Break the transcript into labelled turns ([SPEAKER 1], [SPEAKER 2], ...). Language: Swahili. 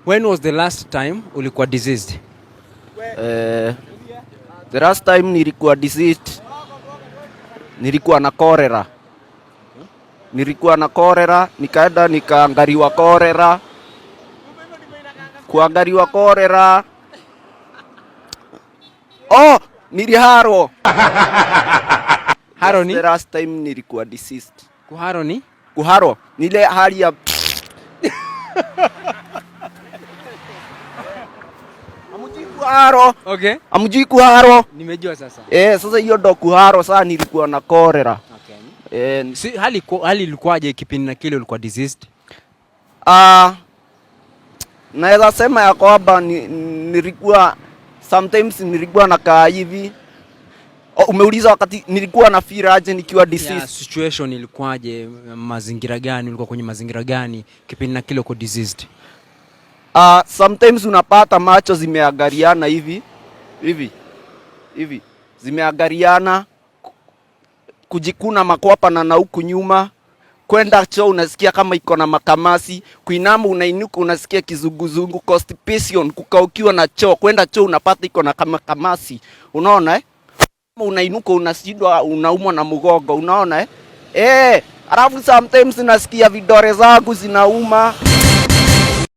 [SPEAKER 1] When was the last time ulikuwa diseased?
[SPEAKER 2] The last time nilikuwa diseased, nilikuwa na cholera. Nilikuwa na cholera, nikaenda nikaangaliwa cholera. Kuangaliwa cholera. Oh, niliharo.
[SPEAKER 1] Haro ni?
[SPEAKER 2] The last time nilikuwa diseased.
[SPEAKER 1] Kuharo ni?
[SPEAKER 2] Kuharo, nile hali ya Amujui kuharo.
[SPEAKER 1] Okay.
[SPEAKER 2] Amujui kuharo.
[SPEAKER 1] Nimejua sasa.
[SPEAKER 2] Sasa hiyo ndo kuharo, sasa nilikuwa na cholera.
[SPEAKER 1] Okay. Si hali ilikuwaje kipindi na kile ulikuwa diseased?
[SPEAKER 2] Naweza sema ya kwamba nilikuwa sometimes nilikuwa nakaa hivi. Umeuliza wakati nilikuwa na feel aje nikiwa diseased?
[SPEAKER 1] Yeah, situation ilikuwaje, mazingira gani, ulikuwa kwenye mazingira gani kipindi na kile uko diseased?
[SPEAKER 2] Sometimes unapata macho zimeangaliana hivi. Zimeangaliana, kujikuna makwapa na huku nyuma, kwenda choo unasikia kama iko na makamasi, kuinama unainuka unasikia kizunguzungu, constipation, kukaukiwa na choo, kwenda choo unapata iko na kamasi. Unaona unainuka unashindwa, unaumwa na mgongo, unaona alafu sometimes nasikia vidole zangu zinauma.